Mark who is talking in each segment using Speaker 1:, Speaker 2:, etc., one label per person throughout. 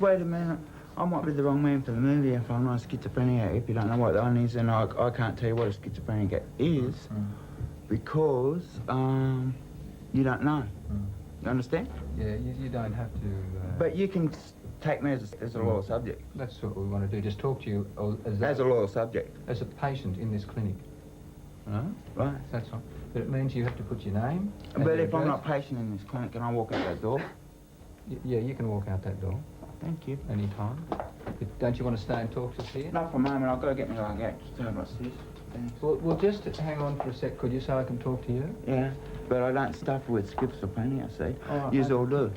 Speaker 1: wait a minute. I might be the wrong man for the movie if I'm not a schizophrenic. If you don't know what that is, then I can't tell you what a schizophrenic is because you don't know. You understand?
Speaker 2: Yeah, you don't have to...
Speaker 1: But you can take me as a loyal subject.
Speaker 2: That's what we want to do, just talk to you
Speaker 1: as a loyal subject.
Speaker 2: As a patient in this clinic.
Speaker 1: Right.
Speaker 2: That's right. But it means you have to put your name...
Speaker 1: But if I'm not a patient in this clinic, can I walk out that door?
Speaker 2: Yeah, you can walk out that door.
Speaker 1: Thank you.
Speaker 2: Any time. But don't you want to stay and talk to us here?
Speaker 1: Not for a moment. I've got to get me like that. Just turn what's this.
Speaker 2: Well, just hang on for a sec, could you, so I can talk to you?
Speaker 1: Yeah, but I don't stuff with schizophrenia, see?
Speaker 2: Oh,
Speaker 1: Yous all do.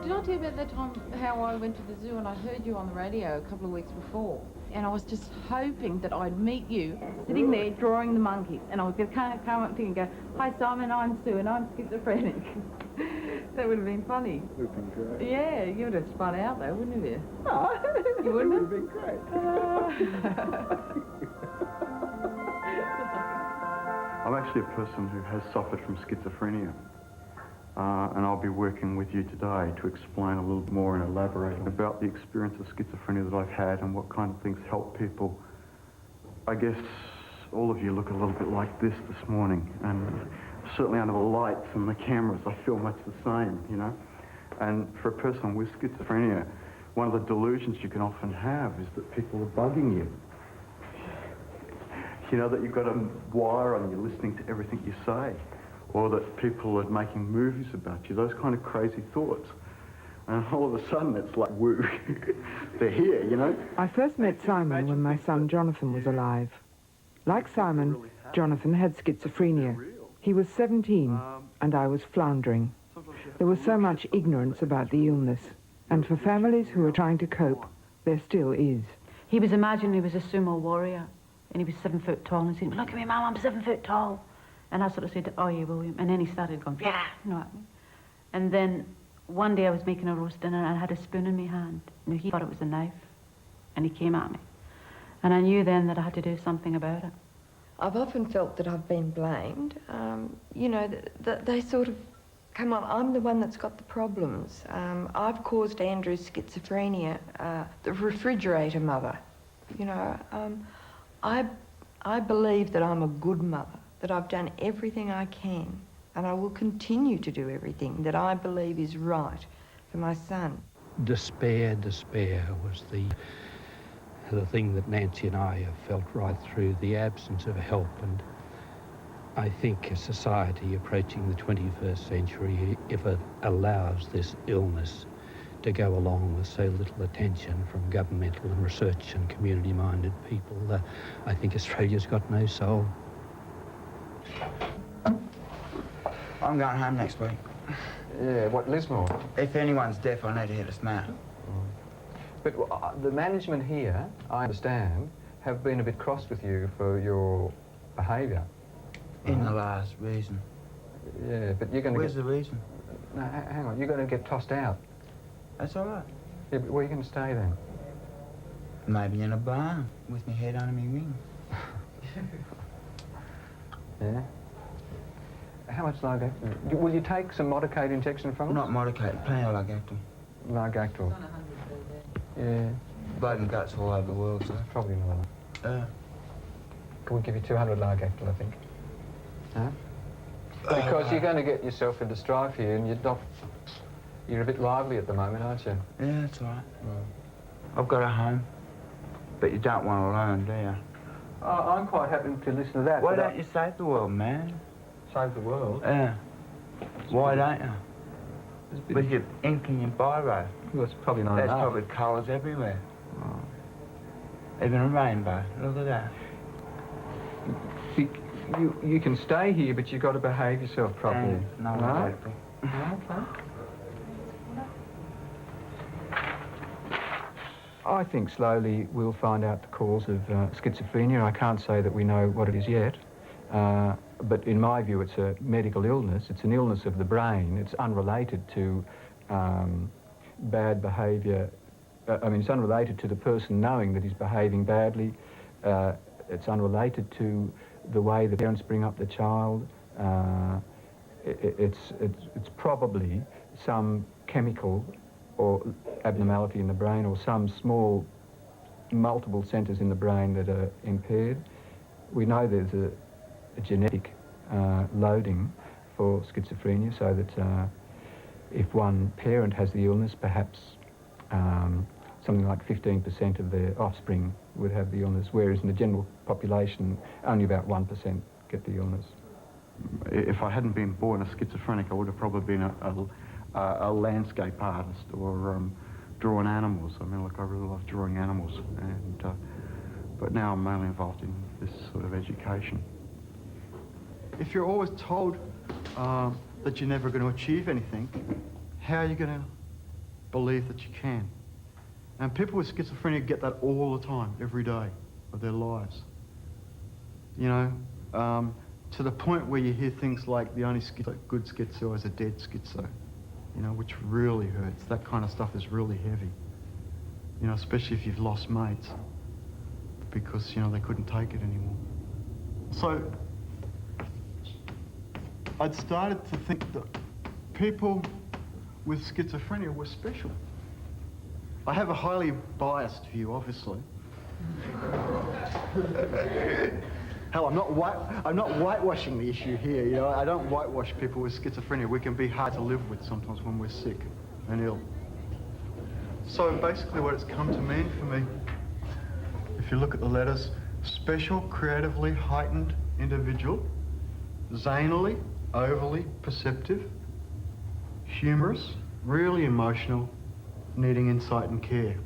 Speaker 3: Did I tell you about that time how I went to the zoo and I heard you on the radio a couple of weeks before? And I was just hoping that I'd meet you sitting there drawing the monkeys. And I was going to come up to you and go, "Hi Simon, I'm Sue and I'm schizophrenic." That would have been funny.
Speaker 4: Would have been great.
Speaker 3: Yeah, you would have spun out though, wouldn't you?
Speaker 4: Oh,
Speaker 3: you wouldn't
Speaker 4: have? It would have been great. I'm actually a person who has suffered from schizophrenia. And I'll be working with you today to explain a little more and elaborate about the experience of schizophrenia that I've had and what kind of things help people. I guess all of you look a little bit like this morning, and certainly under the lights and the cameras I feel much the same, you know. And for a person with schizophrenia, one of the delusions you can often have is that people are bugging you. You know, that you've got a wire on you listening to everything you say, or that people are making movies about you, those kind of crazy thoughts. And all of a sudden it's like, woo, they're here, you know?
Speaker 5: I first met Simon when my son Jonathan was alive. Like Simon, Jonathan had schizophrenia. He was 17 and I was floundering. There was so much ignorance about the illness, and for families who are trying to cope, there still is.
Speaker 6: He was imagining he was a sumo warrior, and he was 7 foot tall, and he said, "Look at me, Mum, I'm 7 foot tall." And I sort of said, "Oh, yeah, William." And then he started going, "Yeah," you know what I mean? And then one day I was making a roast dinner and I had a spoon in my hand. And he thought it was a knife, and he came at me. And I knew then that I had to do something about it.
Speaker 7: I've often felt that I've been blamed. You know, that they sort of come on, I'm the one that's got the problems. I've caused Andrew's schizophrenia, the refrigerator mother. You know, I believe that I'm a good mother, that I've done everything I can, and I will continue to do everything that I believe is right for my son.
Speaker 8: Despair was the thing that Nancy and I have felt right through, the absence of help. And I think a society approaching the 21st century, if it allows this illness to go along with so little attention from governmental and research and community-minded people, I think Australia's got no soul.
Speaker 1: I'm going home next week.
Speaker 2: Yeah, what, Lismore?
Speaker 1: If anyone's deaf, I need to hit a smart.
Speaker 2: But the management here, I understand, have been a bit cross with you for your behaviour.
Speaker 1: In the last reason.
Speaker 2: Yeah, but you're going to
Speaker 1: Where's the reason?
Speaker 2: No, hang on, you're going to get tossed out.
Speaker 1: That's all right.
Speaker 2: Yeah, but where are you going to stay then?
Speaker 1: Maybe in a barn with my head under my wing.
Speaker 2: Yeah? How much Largactil? Will you take some Modicate injection from us?
Speaker 1: Not Modicate, plenty of Largactil.
Speaker 2: Largactil. Yeah.
Speaker 1: Blood and guts all over the world, so.
Speaker 2: Probably not. Can we give you 200 Largactil, I think? Huh? Because you're going to get yourself into strife here, and you're a bit lively at the moment, aren't you?
Speaker 1: Yeah, that's all right. I've got a home, but you don't want to learn, do you?
Speaker 2: I'm quite happy to listen to that.
Speaker 1: Why don't you save the world, man?
Speaker 2: Save the world?
Speaker 1: Yeah. Why don't you? With your ink and your biro.
Speaker 2: Well, it's probably not
Speaker 1: There's
Speaker 2: enough.
Speaker 1: probably colours everywhere. Oh. Even a rainbow. Look at that.
Speaker 2: You can stay here, but you've got to behave yourself properly.
Speaker 1: No,
Speaker 2: right?
Speaker 1: Okay.
Speaker 2: I think slowly we'll find out the cause of schizophrenia. I can't say that we know what it is yet, but in my view it's a medical illness. It's an illness of the brain. It's unrelated to bad behaviour. It's unrelated to the person knowing that he's behaving badly. It's unrelated to the way the parents bring up the child. it's probably some chemical or abnormality in the brain, or some small multiple centres in the brain that are impaired. We know there's a genetic loading for schizophrenia, so that if one parent has the illness, perhaps something like 15% of their offspring would have the illness, whereas in the general population, only about 1% get the illness.
Speaker 4: If I hadn't been born a schizophrenic, I would have probably been a landscape artist or drawn animals. I mean, look, I really love drawing animals, and but now I'm mainly involved in this sort of education. If you're always told that you're never going to achieve anything, how are you going to believe that you can? And people with schizophrenia get that all the time, every day of their lives. You know, to the point where you hear things like the only good schizo is a dead schizo, you know, which really hurts. That kind of stuff is really heavy, you know, especially if you've lost mates because, you know, they couldn't take it anymore. So I'd started to think that people with schizophrenia were special. I have a highly biased view, obviously. Hell, I'm not whitewashing the issue here, you know. I don't whitewash people with schizophrenia. We can be hard to live with sometimes when we're sick and ill. So basically what it's come to mean for me, if you look at the letters, special, creatively heightened individual, zanily, overly perceptive, humorous, really emotional, needing insight and care.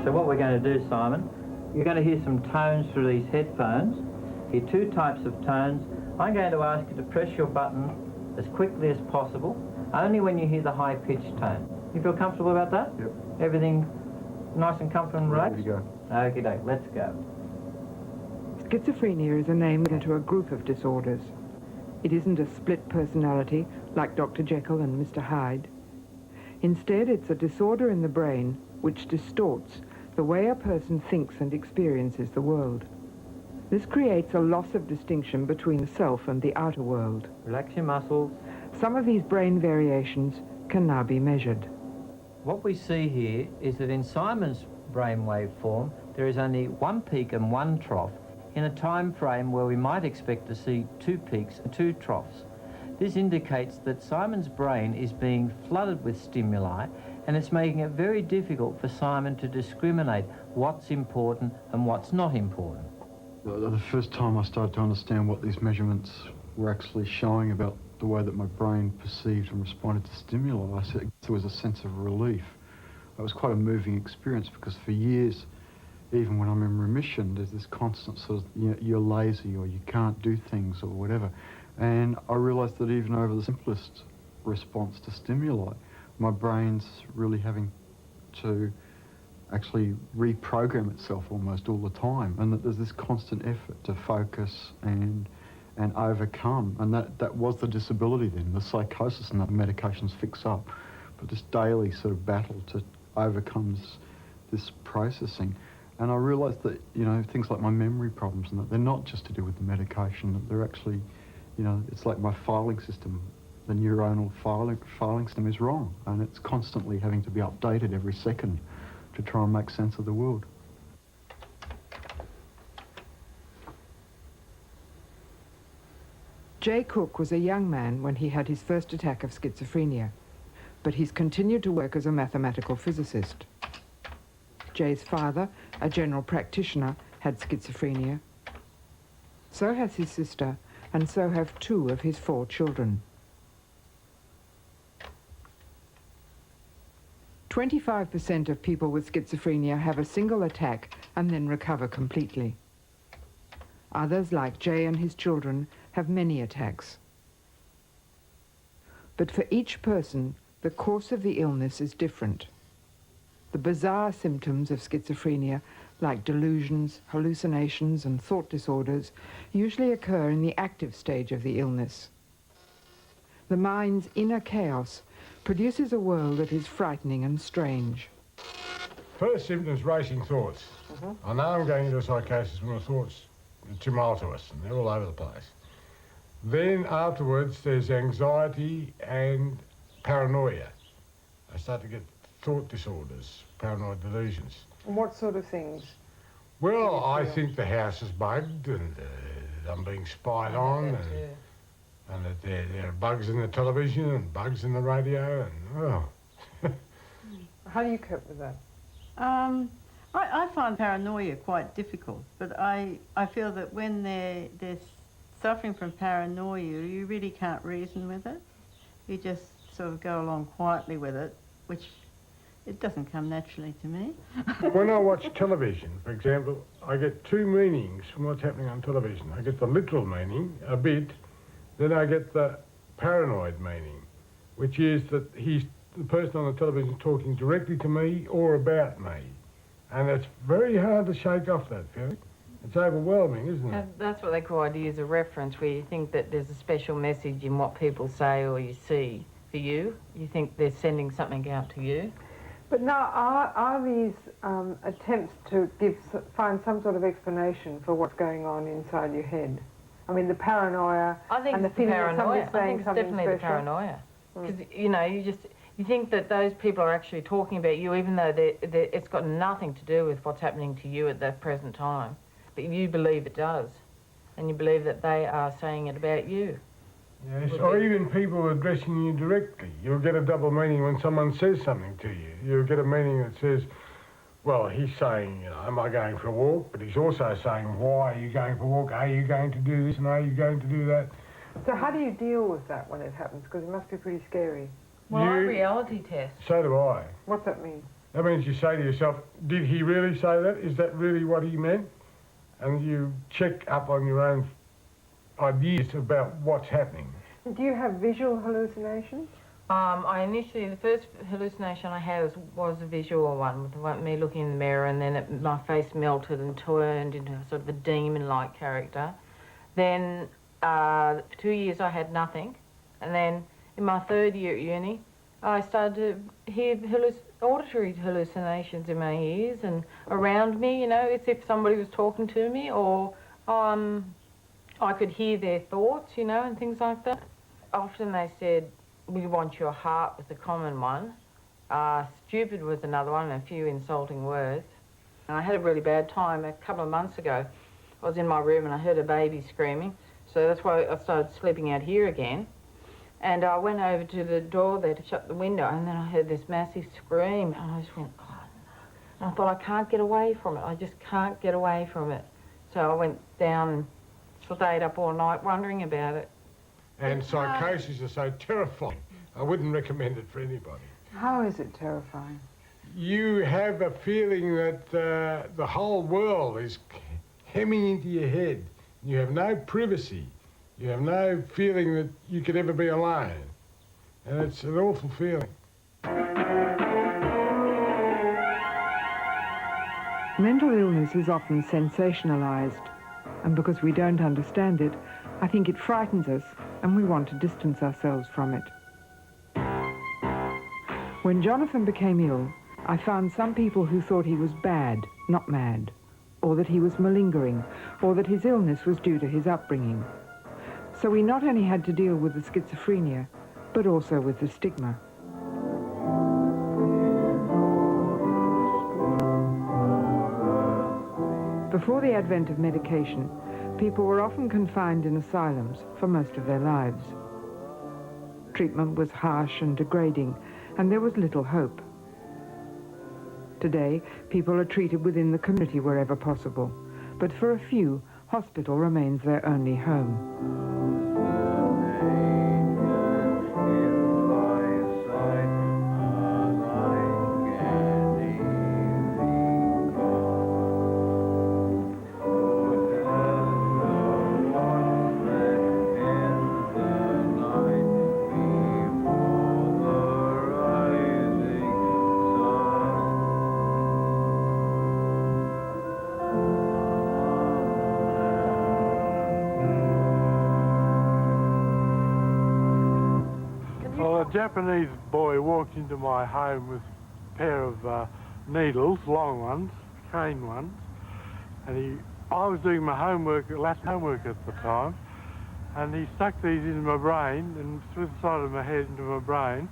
Speaker 9: So what we're going to do, Simon, you're going to hear some tones through these headphones. Hear two types of tones. I'm going to ask you to press your button as quickly as possible, only when you hear the high-pitched tone. You feel comfortable about that?
Speaker 4: Yep.
Speaker 9: Everything nice and comfortable and relaxed?
Speaker 4: Ready to go.
Speaker 9: Okie doke, let's go.
Speaker 5: Schizophrenia is a name given to a group of disorders. It isn't a split personality like Dr. Jekyll and Mr. Hyde. Instead, it's a disorder in the brain which distorts the way a person thinks and experiences the world. This creates a loss of distinction between the self and the outer world.
Speaker 9: Relax your muscles.
Speaker 5: Some of these brain variations can now be measured.
Speaker 9: What we see here is that in Simon's brainwave form, there is only one peak and one trough in a time frame where we might expect to see two peaks and two troughs. This indicates that Simon's brain is being flooded with stimuli, and it's making it very difficult for Simon to discriminate what's important and what's not important.
Speaker 4: The first time I started to understand what these measurements were actually showing about the way that my brain perceived and responded to stimuli, there was a sense of relief. It was quite a moving experience because for years, even when I'm in remission, there's this constant sort of, you know, you're lazy or you can't do things or whatever. And I realised that even over the simplest response to stimuli, my brain's really having to actually reprogram itself almost all the time, and that there's this constant effort to focus and overcome, and that was the disability then, the psychosis, and that medications fix up, but this daily sort of battle to overcome this processing. And I realised that, you know, things like my memory problems, and that they're not just to do with the medication, that they're actually, you know, it's like my filing system, the neuronal filing system is wrong, and it's constantly having to be updated every second to try and make sense of the world.
Speaker 5: Jay Cook was a young man when he had his first attack of schizophrenia, but he's continued to work as a mathematical physicist. Jay's father, a general practitioner, had schizophrenia. So has his sister, and so have 2 of his 4 children. 25% of people with schizophrenia have a single attack and then recover completely. Others, like Jay and his children, have many attacks. But for each person, the course of the illness is different. The bizarre symptoms of schizophrenia like delusions, hallucinations and thought disorders, usually occur in the active stage of the illness. The mind's inner chaos produces a world that is frightening and strange.
Speaker 10: First symptoms, racing thoughts. I know I'm going into psychosis when the thoughts are tumultuous and they're all over the place. Then afterwards there's anxiety and paranoia. I start to get thought disorders, paranoid delusions.
Speaker 5: And what sort of things?
Speaker 10: Well, I think the house is bugged and I'm being spied on and that there are bugs in the television and bugs in the radio and, oh.
Speaker 5: How do you cope with that?
Speaker 11: I find paranoia quite difficult, but I feel that when they're suffering from paranoia, you really can't reason with it. You just sort of go along quietly with it, which it doesn't come naturally to me.
Speaker 10: When I watch television, for example, I get two meanings from what's happening on television. I get the literal meaning, a bit, then I get the paranoid meaning, which is that the person on the television is talking directly to me or about me. And it's very hard to shake off that feeling. It's overwhelming, isn't it?
Speaker 12: That's what they call ideas of reference, where you think that there's a special message in what people say or you see for you. You think they're sending something out to you.
Speaker 5: But now, are these attempts to find some sort of explanation for what's going on inside your head? I mean, the paranoia and the feeling that somebody's saying something
Speaker 12: definitely
Speaker 5: special?
Speaker 12: the paranoia. Because, you know, you think that those people are actually talking about you, even though it's got nothing to do with what's happening to you at that present time. But you believe it does. And you believe that they are saying it about you.
Speaker 10: Yes, or even people addressing you directly. You'll get a double meaning when someone says something to you. You'll get a meaning that says, well, he's saying, you know, am I going for a walk? But he's also saying, why are you going for a walk? Are you going to do this and are you going to do that?
Speaker 5: So how do you deal with that when it happens? Because it must be pretty scary.
Speaker 12: Well, I reality test.
Speaker 10: So do I.
Speaker 5: What's that mean?
Speaker 10: That means you say to yourself, did he really say that? Is that really what he meant? And you check up on your own ideas about what's happening.
Speaker 5: Do you have visual hallucinations?
Speaker 12: The first hallucination I had was a visual one, with me looking in the mirror, and then my face melted and turned into sort of a demon-like character. Then for 2 years I had nothing, and then in my third year at uni I started to hear auditory hallucinations in my ears and around me, you know, it's if somebody was talking to me, or I could hear their thoughts, you know, and things like that. Often they said, we want your heart was the common one. Stupid was another one, and a few insulting words. And I had a really bad time a couple of months ago. I was in my room and I heard a baby screaming, so that's why I started sleeping out here again. And I went over to the door there to shut the window, and then I heard this massive scream, and I just went, oh no. And I thought, I can't get away from it. I just can't get away from it. So I went down and stayed up all night wondering about it.
Speaker 10: And psychosis is so terrifying. I wouldn't recommend it for anybody.
Speaker 5: How is it terrifying?
Speaker 10: You have a feeling that the whole world is hemming into your head. You have no privacy. You have no feeling that you could ever be alone. And it's an awful feeling.
Speaker 5: Mental illness is often sensationalized, and because we don't understand it, I think it frightens us and we want to distance ourselves from it. When Jonathan became ill, I found some people who thought he was bad, not mad, or that he was malingering, or that his illness was due to his upbringing. So we not only had to deal with the schizophrenia, but also with the stigma. Before the advent of medication, people were often confined in asylums for most of their lives. Treatment was harsh and degrading, and there was little hope. Today, people are treated within the community wherever possible, but for a few, hospital remains their only home.
Speaker 10: Japanese boy walked into my home with a pair of needles, long ones, cane ones, and I was doing my homework, Latin homework at the time, and he stuck these in my brain and through the side of my head into my brain.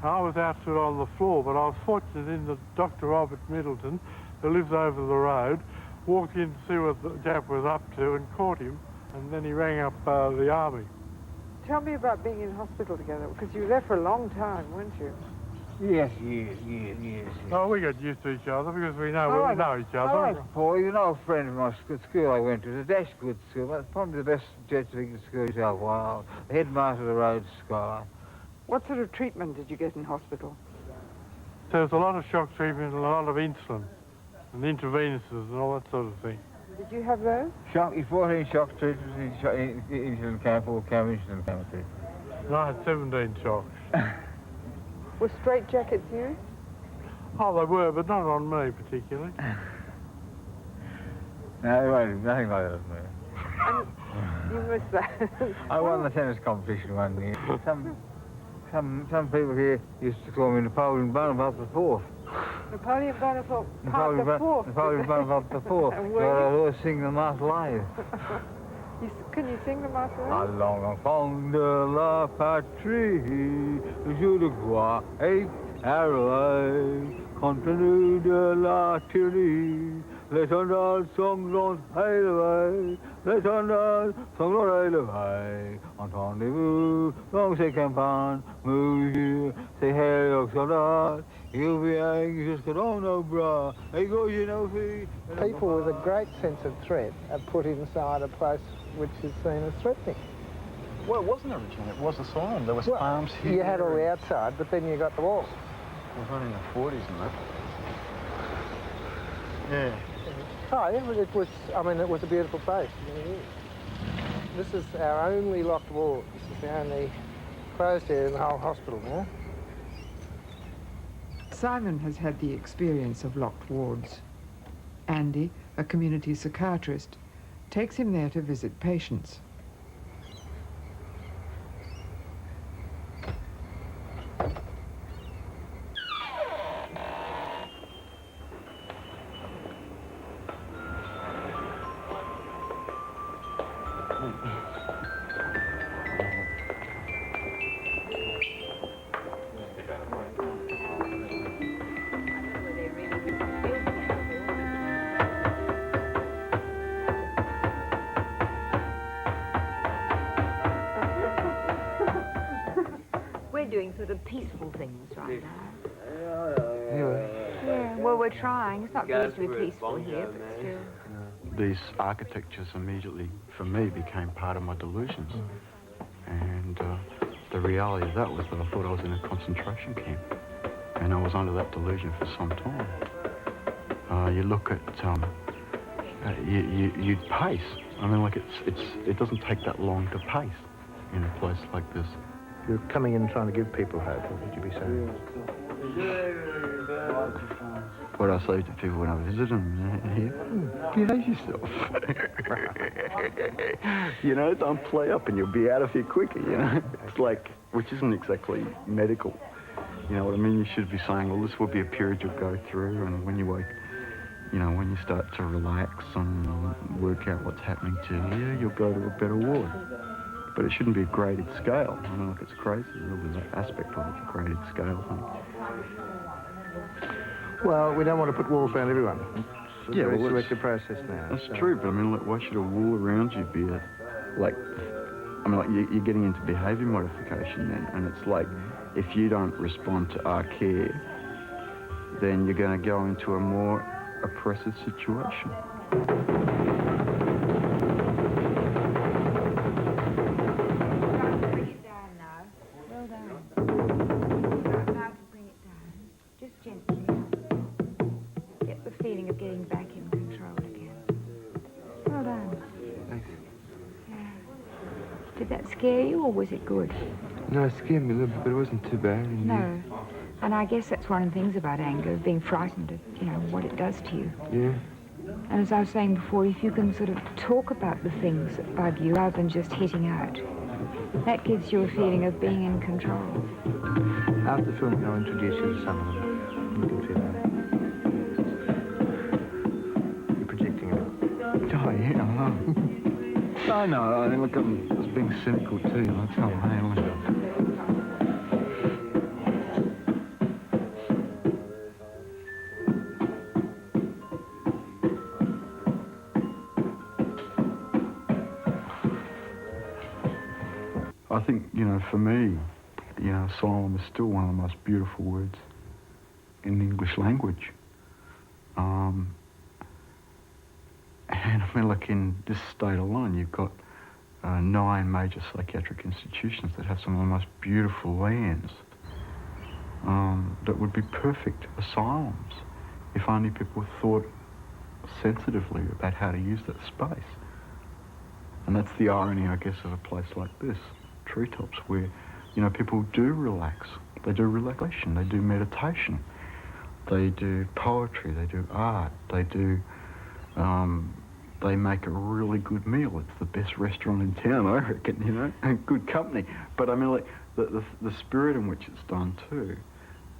Speaker 10: And I was out to it on the floor, but I was fortunate in that Dr. Robert Middleton, who lives over the road, walked in to see what the Jap was up to and caught him, and then he rang up the army.
Speaker 5: Tell me about being in hospital together, because you were there for a long time, weren't you?
Speaker 13: Yes.
Speaker 10: Oh, we got used to each other because we know each other.
Speaker 13: I like Paul. He's an old friend of my school I went to. It's a dash good school, but probably the best Jesuit school in South Wales. The headmaster of the Rhodes Scholar.
Speaker 5: What sort of treatment did you get in hospital?
Speaker 10: There was a lot of shock treatment and a lot of insulin and intravenous's and all that sort of thing.
Speaker 5: Did you have those?
Speaker 13: 14 shock treatments, insulin camp, all camp, insulin camp treatment.
Speaker 10: And I had 17 shocks.
Speaker 5: Were straight jackets used?
Speaker 10: Oh, they were, but not on me particularly.
Speaker 13: No, nothing like that on me.
Speaker 5: You missed that.
Speaker 13: I won the tennis competition one year. Some people here used to call me Napoleon Bonaparte the Fourth.
Speaker 5: Napoleon Bonaparte the Fourth.
Speaker 13: Napoleon Bonaparte the Fourth. So I always sing the Marseillaise.
Speaker 5: Can you sing the Marseillaise?
Speaker 13: Allons enfants de la patrie, je le crois et arrête, compte tenu de la tyrannie, l'éternel sanglante élevé, l'éternel sanglante élevé. Entendez-vous dans ces campagnes, mesures, ces héros soldats, il vient jusque dans nos bras, égorger nos filles.
Speaker 14: People with a great sense of threat are put inside a place which is seen as threatening.
Speaker 15: Well, it wasn't originally. It was asylum. There was farms here.
Speaker 14: You had all the outside, but then you got the walls.
Speaker 15: It was running in the 40s and that. Yeah.
Speaker 14: Oh, yeah, it was, I mean, it was a beautiful place. This is our only locked ward. This is the only closed area in the whole hospital now.
Speaker 5: Simon has had the experience of locked wards. Andy, a community psychiatrist, takes him there to visit patients.
Speaker 16: Doing sort of peaceful things right now. Yeah, well, we're trying. It's not supposed to be peaceful here, but still.
Speaker 4: These architectures immediately, for me, became part of my delusions. And the reality of that was that I thought I was in a concentration camp. And I was under that delusion for some time. You look at, you'd pace. I mean, like, it doesn't take that long to pace in a place like this.
Speaker 15: You're coming in and trying to give people hope, what would you be saying?
Speaker 4: What I say to people when I visit them here, behave yourself. You know, don't play up and you'll be out of here quicker, you know? It's like, which isn't exactly medical. You know what I mean? You should be saying, well, this will be a period you'll go through, and when you wake, you know, when you start to relax and work out what's happening to you, you'll go to a better ward. But it shouldn't be a graded scale. I mean, look, it's crazy. There's that aspect of it, a graded scale thing.
Speaker 15: Well, we don't want to put walls around everyone. It's a very selective process now.
Speaker 4: That's true, but I mean, like, why should a wall around you be like, I mean, like, you're getting into behaviour modification then, and it's like, if you don't respond to our care, then you're going to go into a more oppressive situation.
Speaker 16: Scare you, or was it good?
Speaker 17: No, it scared me a little bit, but it wasn't too bad.
Speaker 16: No. And I guess that's one of the things about anger, being frightened of, you know, what it does to you.
Speaker 17: Yeah.
Speaker 16: And as I was saying before, if you can sort of talk about the things that bug you rather than just hitting out, That gives you a feeling of being in control.
Speaker 15: After filming, I'll introduce you to some of them. You can feel that. You're projecting a bit.
Speaker 10: Oh, yeah, I know. I mean, look, I'm just being cynical too. That's how I am. I think, you know, for me, you know, asylum is still one of the most beautiful words in the English language. And I mean, look, in this state alone, you've got 9 major psychiatric institutions that have some of the most beautiful lands that would be perfect asylums if only people thought sensitively about how to use that space. And that's the irony, I guess, of a place like this, Treetops, where, you know, people do relax. They do relaxation, they do meditation, they do poetry, they do art, they do, they make a really good meal. It's the best restaurant in town, I reckon, you know, and good company. But I mean, like, the spirit in which it's done too,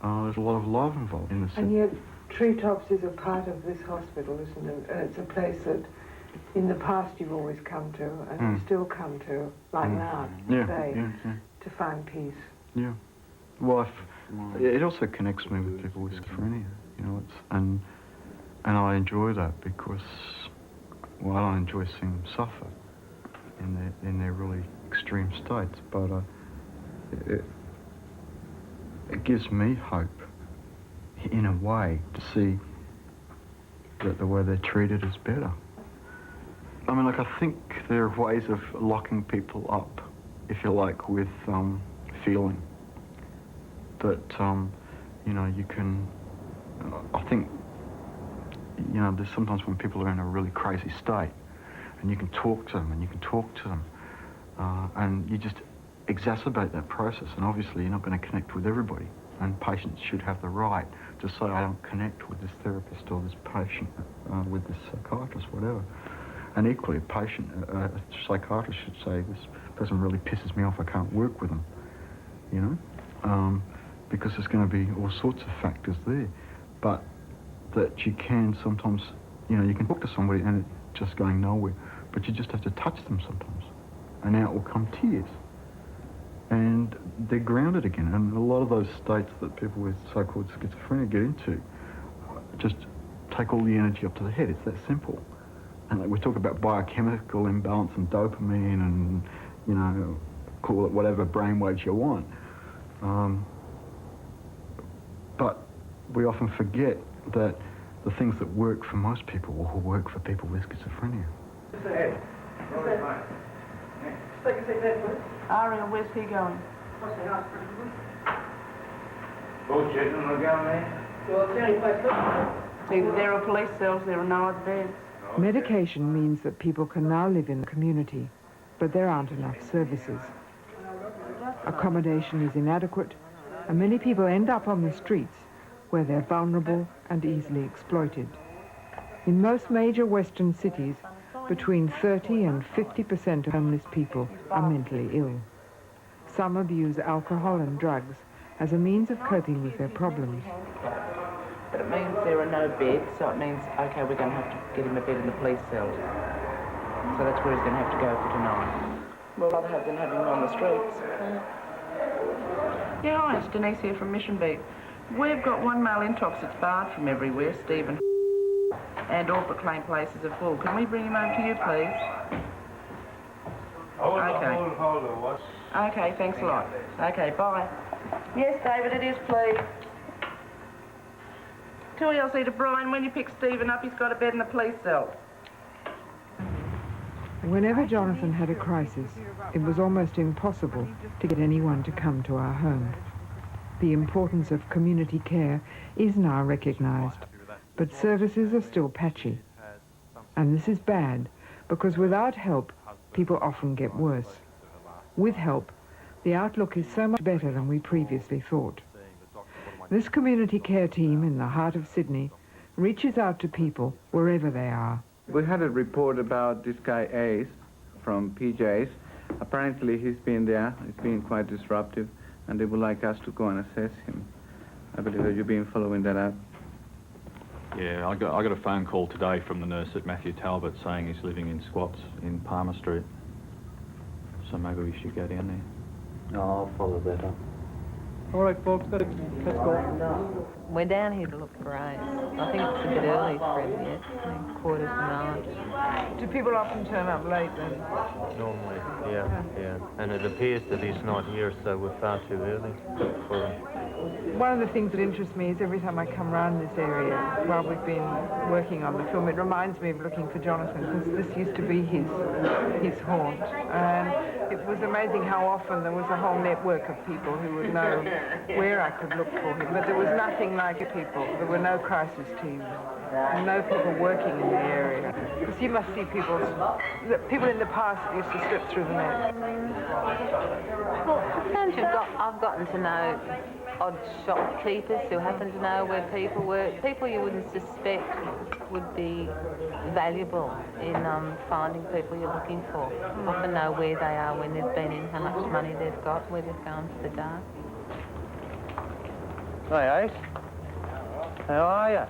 Speaker 10: there's a lot of love involved in the
Speaker 5: And yet, Treetops is a part of this hospital, isn't it? And it's a place that in the past you've always come to, and you still come to, like now, today, to find peace.
Speaker 10: Yeah. Well, it also connects me with people with schizophrenia, you know, and I enjoy that because, well, I don't enjoy seeing them suffer in their really extreme states, but it gives me hope, in a way, to see that the way they're treated is better. I mean, like, I think there are ways of locking people up, if you like, with feeling. That, you know, you can, I think, you know, there's sometimes when people are in a really crazy state, and you can talk to them, and you can talk to them, and you just exacerbate that process, and obviously you're not going to connect with everybody, and patients should have the right to say, I don't connect with this therapist or this patient, with this psychiatrist, whatever. And equally, a patient, a psychiatrist should say, this person really pisses me off, I can't work with them, you know? Because there's going to be all sorts of factors there. But that you can sometimes, you know, you can talk to somebody and it's just going nowhere, but you just have to touch them sometimes. And out will come tears. And they're grounded again. And a lot of those states that people with so-called schizophrenia get into just take all the energy up to the head. It's that simple. And like we talk about biochemical imbalance and dopamine and, you know, call it whatever brainwaves you want. But we often forget that the things that work for most people will work for people with schizophrenia.
Speaker 18: Hey, take a seat there, please.
Speaker 6: Ariel, where's he going?
Speaker 18: What's the house, principal?
Speaker 19: Bullshitting on the gun there?
Speaker 18: Well, it's the only place left.
Speaker 6: Either there are police cells, there are no other beds.
Speaker 5: Medication means that people can now live in the community, but there aren't enough services. Accommodation is inadequate, and many people end up on the streets where they're vulnerable and easily exploited. In most major Western cities, between 30 and 50% of homeless people are mentally ill. Some abuse alcohol and drugs as a means of coping with their problems.
Speaker 20: But it means there are no beds, so it means, okay, we're going to have to get him a bed in the police cell. So that's where he's going to have to go for tonight. Well, rather have than having him on the streets. Yeah, hi, it's Denise here from Mission Beat. We've got one male intox that's barred from everywhere, Stephen, and all proclaimed places are full. Can we bring him over to you, please?
Speaker 19: Hold on, what?
Speaker 20: Okay, thanks a lot. Okay, bye. Yes, David, it is, please. Tell Elsie to Brian, when you pick Stephen up, he's got a bed in the police cell.
Speaker 5: Whenever Jonathan had a crisis, it was almost impossible to get anyone to come to our home. The importance of community care is now recognised, but services are still patchy. And this is bad, because without help, people often get worse. With help, the outlook is so much better than we previously thought. This community care team in the heart of Sydney reaches out to people wherever they are.
Speaker 15: We had a report about this guy Ace from PJ's, apparently he's been there. It's been quite disruptive, and they would like us to go and assess him. I believe you've been following that up.
Speaker 21: Yeah, I got a phone call today from the nurse at Matthew Talbot saying he's living in squats in Palmer Street. So maybe we should go down there.
Speaker 22: No, I'll follow that up.
Speaker 23: All right, folks, let's go.
Speaker 24: We're down here to look for Ace. I think it's a bit early for him yet. I think 8:45.
Speaker 5: Do people often turn up late then?
Speaker 23: Normally, yeah. And it appears that he's not here, so we're far too early for him.
Speaker 5: One of the things that interests me is every time I come around this area while we've been working on the film, it reminds me of looking for Jonathan, because this used to be his haunt. And it was amazing how often there was a whole network of people who would know where I could look for him, but there was nothing like people. There were no crisis teams, and no people working in the area. Because you must see people in the past that used to slip through the net.
Speaker 24: Well, I found I've gotten to know odd shopkeepers who happen to know where people work. People you wouldn't suspect would be valuable in finding people you're looking for. Often know where they are, when they've been in, how much money they've got, where they've gone for the dark.
Speaker 23: Hey, Ace. How are you?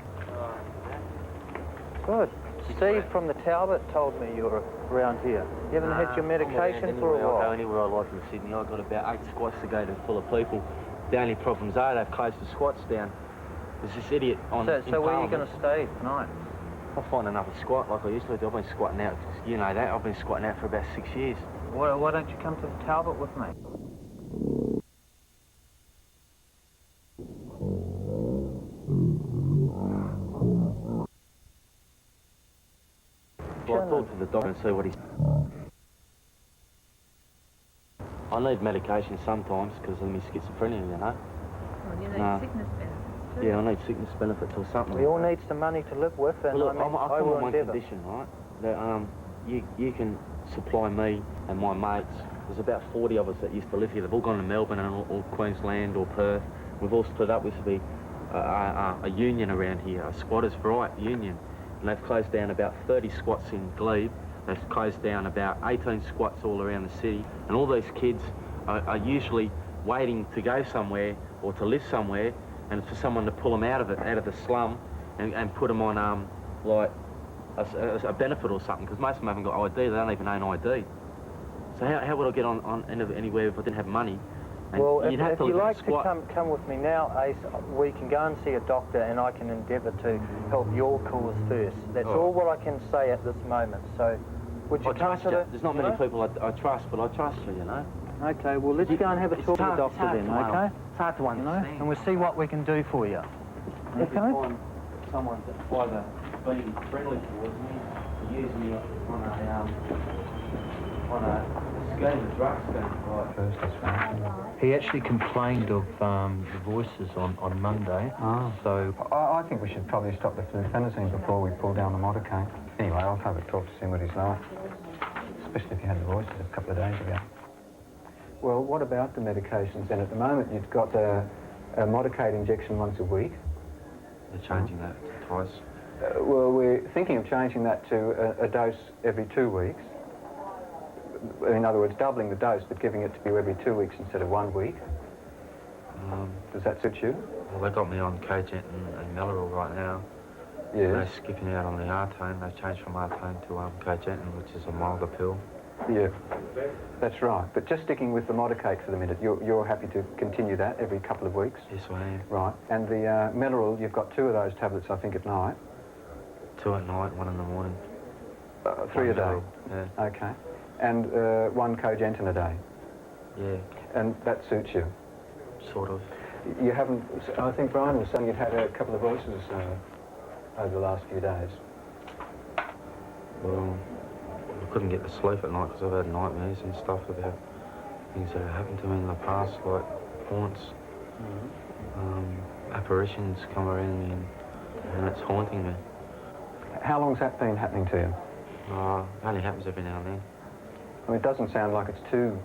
Speaker 23: Good. Steve from the Talbot told me you were around here. You haven't had your medication for a while?
Speaker 22: I'll go anywhere I like in Sydney. I've got about 8 squats to go to full of people. The only problems are they've closed the squats down. There's this idiot on
Speaker 23: So where are you going to stay tonight?
Speaker 22: I'll find another squat like I used to do. I've been squatting out, you know that, I've been squatting out for about 6 years.
Speaker 23: Why don't you come to the Talbot with me?
Speaker 22: Well, I'll talk to the doctor and see what he's... I need medication sometimes because of my schizophrenia, you know.
Speaker 24: Well, you need sickness benefits too.
Speaker 22: Yeah, I need sickness benefits or something.
Speaker 23: We all need some money to live with, and
Speaker 22: well, look,
Speaker 23: I
Speaker 22: come
Speaker 23: will
Speaker 22: on one
Speaker 23: endeavour.
Speaker 22: condition, right? That you can supply me and my mates. There's about 40 of us that used to live here. They've all gone to Melbourne or Queensland or Perth. We've all split up. We used to be a union around here, a squatters' right union. And they've closed down about 30 squats in Glebe. They've closed down about 18 squats all around the city. And all these kids are usually waiting to go somewhere or to live somewhere, and for someone to pull them out of it, out of the slum, and put them on like a benefit or something, because most of them haven't got ID. They don't even own ID. So how would I get on anywhere if I didn't have money? And
Speaker 23: Well, if
Speaker 22: to
Speaker 23: you
Speaker 22: live
Speaker 23: like
Speaker 22: in a
Speaker 23: to
Speaker 22: squat.
Speaker 23: come with me now, Ace, we can go and see a doctor, and I can endeavour to help your cause first. That's all what I can say at this moment. So, would you
Speaker 22: I
Speaker 23: come
Speaker 22: trust
Speaker 23: to
Speaker 22: you.
Speaker 23: the...
Speaker 22: There's not many people I trust, but I trust you, you know.
Speaker 23: Okay, well, let's go and have a talk to the doctor then, okay?
Speaker 22: It's hard to understand.
Speaker 23: And we'll see what we can do for you.
Speaker 22: If you find someone that's either being friendly towards me, or use me on a scheme, a drug scheme.
Speaker 9: He actually complained of the voices on Monday. So
Speaker 2: I think we should probably stop the fluphenazine before we pull down the motorcade. Anyway, I'll have a talk to see what he's like, especially if you had the voices a couple of days ago. Well, what about the medications then? At the moment, you've got a motorcade injection once a week.
Speaker 22: They're changing that twice.
Speaker 2: Well, we're thinking of changing that to a dose every 2 weeks. In other words, doubling the dose, but giving it to you every 2 weeks instead of 1 week. Does that suit you?
Speaker 22: Well, they got me on Cogent and Melleril right now.
Speaker 2: Yes.
Speaker 22: They're skipping out on the Artone. They've changed from Artone to Cogent, which is a milder pill.
Speaker 2: Yeah, that's right. But just sticking with the Modicate for the minute, you're happy to continue that every couple of weeks?
Speaker 22: Yes, I am.
Speaker 2: Right. And the Melleril, you've got 2 of those tablets, I think, at night.
Speaker 22: 2 at night, 1 in the morning.
Speaker 2: 3 a day?
Speaker 22: Melleril, yeah.
Speaker 2: Okay. And 1 Cogentin a day?
Speaker 22: Yeah.
Speaker 2: And that suits you?
Speaker 22: Sort of.
Speaker 2: You haven't... I think Brian was saying you'd had a couple of voices over the last few days.
Speaker 22: Well, I couldn't get to sleep at night because I've had nightmares and stuff about things that have happened to me in the past, like haunts. Apparitions come around me and it's haunting me.
Speaker 2: How long's that been happening to you?
Speaker 22: It only happens every now and then.
Speaker 2: I mean, it doesn't sound like it's too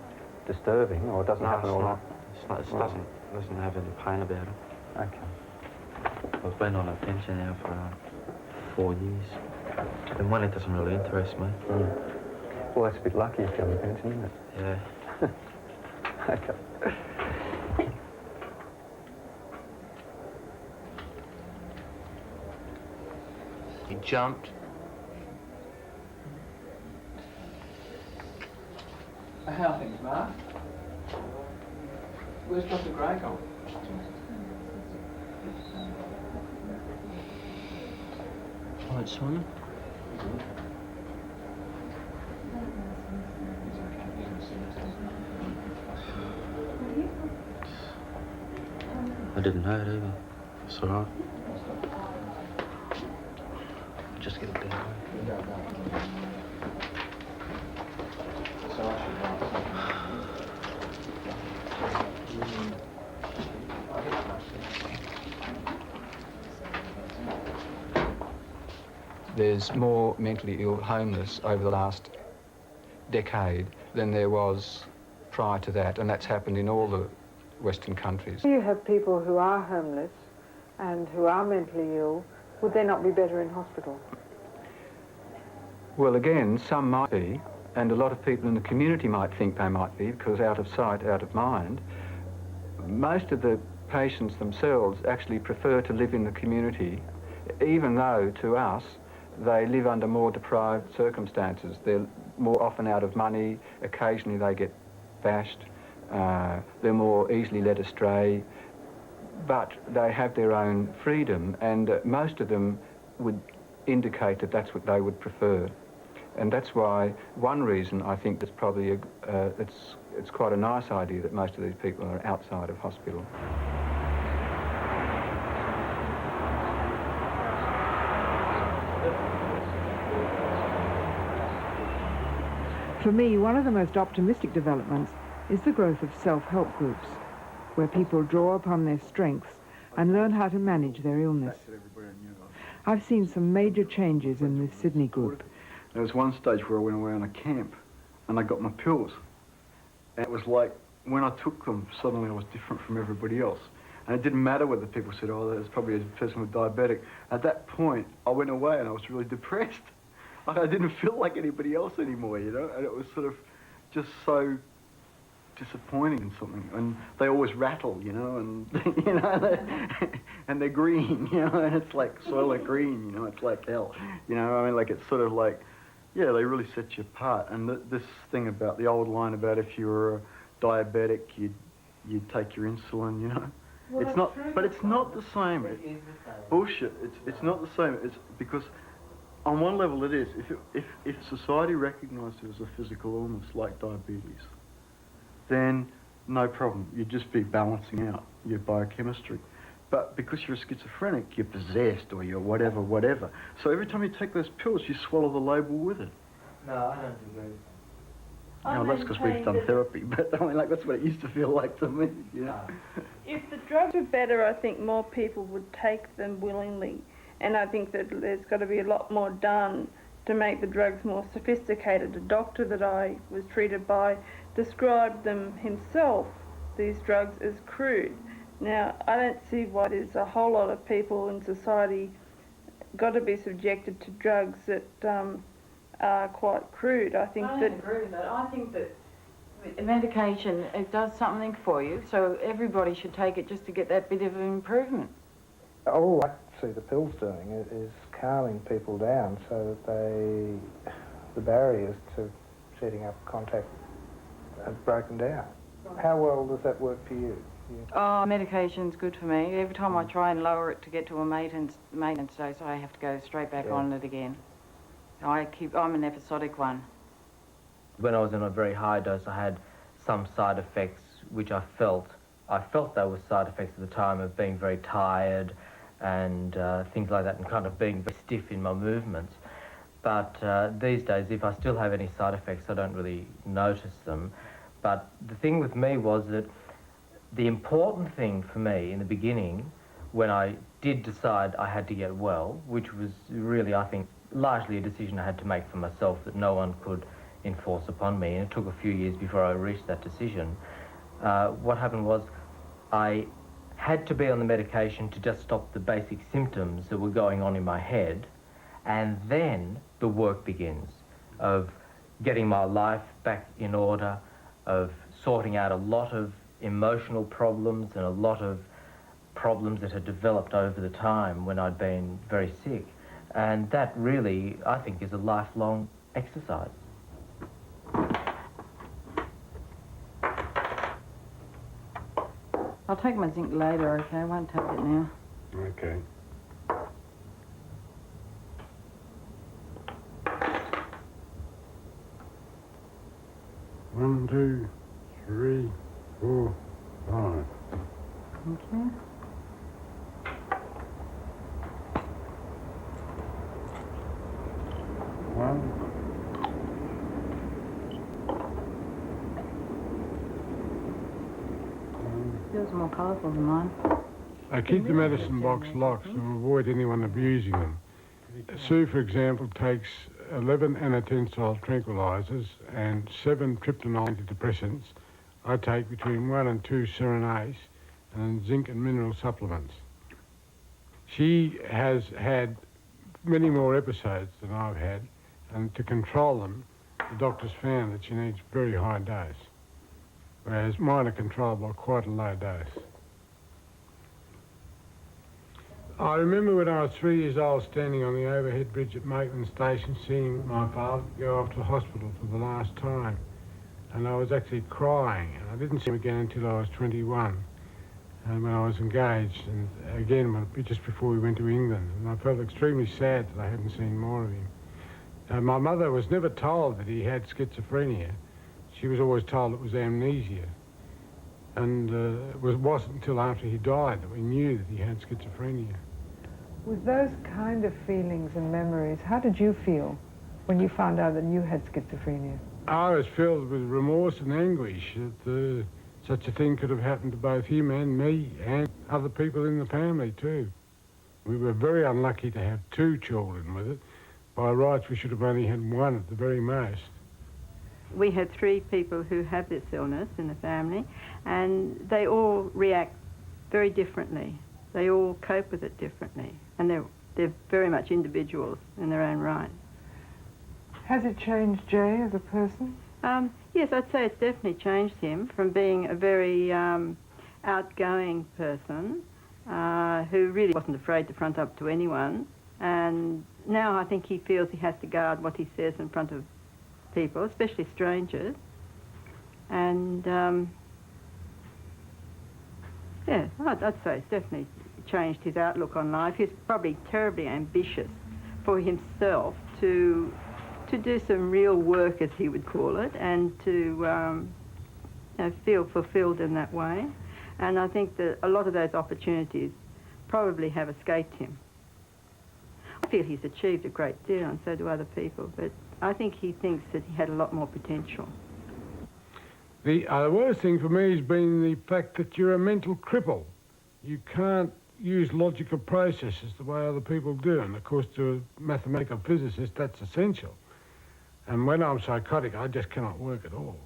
Speaker 2: disturbing, or it doesn't happen all night.
Speaker 22: It doesn't have any pain about it.
Speaker 2: Okay.
Speaker 22: I've been on a pension now for 4 years. The money doesn't really interest me.
Speaker 4: Well, that's a bit lucky if you're on the pension, isn't it?
Speaker 22: Yeah.
Speaker 4: Okay.
Speaker 22: He jumped.
Speaker 2: How are things, Mark? Where's Dr. Gray gone?
Speaker 22: Right, Simon. I didn't know it either. It's all right. Just get it down.
Speaker 2: There's more mentally ill homeless over the last decade than there was prior to that, and that's happened in all the Western countries.
Speaker 5: You have people who are homeless and who are mentally ill. Would they not be better in hospital?
Speaker 2: Well, again, some might be, and a lot of people in the community might think they might be, because out of sight, out of mind. Most of the patients themselves actually prefer to live in the community, even though, to us, they live under more deprived circumstances. They're more often out of money, occasionally they get bashed, they're more easily led astray, but they have their own freedom, and most of them would indicate that that's what they would prefer. And that's why one reason I think that's probably it's quite a nice idea that most of these people are outside of hospital.
Speaker 5: For me, one of the most optimistic developments is the growth of self-help groups, where people draw upon their strengths and learn how to manage their illness. I've seen some major changes in this Sydney group.
Speaker 4: There was one stage where I went away on a camp and I got my pills. And it was like, when I took them, suddenly I was different from everybody else. And it didn't matter whether people said, oh, that's probably a person with diabetic. At that point, I went away and I was really depressed. I didn't feel like anybody else anymore, you know? And it was sort of just so disappointing and something. And they always rattle, you know, and, you know, and they're green, you know, and it's like soylent green, you know, it's like hell. You know, I mean, like, it's sort of like, yeah, they really set you apart. And this thing about the old line about if you were a diabetic, you'd take your insulin, you know. Well, it's not, but it's not the same. Bullshit. It's not the same. It's because on one level it is. If society recognised it as a physical illness like diabetes, then no problem. You'd just be balancing out your biochemistry. But because you're a schizophrenic, you're possessed or you're whatever. So every time you take those pills, you swallow the label with it.
Speaker 9: No, I don't agree.
Speaker 4: No, that's because we've done therapy, but I mean, like, that's what it used to feel like to me, you know.
Speaker 11: If the drugs were better, I think more people would take them willingly. And I think that there's got to be a lot more done to make the drugs more sophisticated. A doctor that I was treated by described them himself, these drugs, as crude. Now, I don't see why there's a whole lot of people in society got to be subjected to drugs that are quite crude. I think
Speaker 6: I don't agree with that. I think that medication, it does something for you, so everybody should take it just to get that bit of improvement.
Speaker 14: All I see the pills doing is calming people down so that the barriers to setting up contact have broken down. How well does that work for you?
Speaker 6: Oh, medication's good for me. Every time I try and lower it to get to a maintenance dose, I have to go straight back on it again. I'm an episodic one.
Speaker 20: When I was in a very high dose, I had some side effects which I felt they were side effects at the time of being very tired and things like that, and kind of being very stiff in my movements. But these days, if I still have any side effects, I don't really notice them. But the thing with me was that the important thing for me in the beginning, when I did decide I had to get well, which was really, I think, largely a decision I had to make for myself that no one could enforce upon me, and it took a few years before I reached that decision. What happened was I had to be on the medication to just stop the basic symptoms that were going on in my head, and then the work begins of getting my life back in order, of sorting out a lot of emotional problems and a lot of problems that had developed over the time when I'd been very sick. And that really, I think, is a lifelong exercise.
Speaker 6: I'll take my zinc later, okay? I won't take it now.
Speaker 10: Okay. One, 2, 3, 4, 5.
Speaker 6: Okay.
Speaker 10: One.
Speaker 6: Yours are more colourful than mine.
Speaker 10: I keep the medicine box locked to avoid anyone abusing them. Sue, for example, takes 11 anatensol tranquilizers and 7 tryptamine antidepressants. I take between 1 and 2 serenase and zinc and mineral supplements. She has had many more episodes than I've had, and to control them, the doctors found that she needs very high dose, whereas mine are controlled by quite a low dose. I remember when I was 3 years old standing on the overhead bridge at Maitland Station seeing my father go off to hospital for the last time. And I was actually crying, and I didn't see him again until I was 21, and when I was engaged, and again just before we went to England. And I felt extremely sad that I hadn't seen more of him. My mother was never told that he had schizophrenia. She was always told it was amnesia. And it wasn't until after he died that we knew that he had schizophrenia.
Speaker 5: With those kind of feelings and memories, how did you feel when you found out that you had schizophrenia?
Speaker 10: I was filled with remorse and anguish that such a thing could have happened to both him and me and other people in the family too. We were very unlucky to have 2 children with it. By rights, we should have only had 1 at the very most.
Speaker 11: We had 3 people who have this illness in the family, and they all react very differently. They all cope with it differently, and they're very much individuals in their own right.
Speaker 5: Has it changed Jay as a person?
Speaker 11: Yes, I'd say it's definitely changed him from being a very outgoing person who really wasn't afraid to front up to anyone, and now I think he feels he has to guard what he says in front of people, especially strangers. And yeah, I'd say it's definitely changed his outlook on life. He's probably terribly ambitious for himself to do some real work, as he would call it, and to feel fulfilled in that way. And I think that a lot of those opportunities probably have escaped him. I feel he's achieved a great deal, and so do other people, but I think he thinks that he had a lot more potential.
Speaker 10: The worst thing for me has been the fact that you're a mental cripple. You can't use logical processes the way other people do, and of course to a mathematical physicist that's essential. And when I'm psychotic, I just cannot work at all.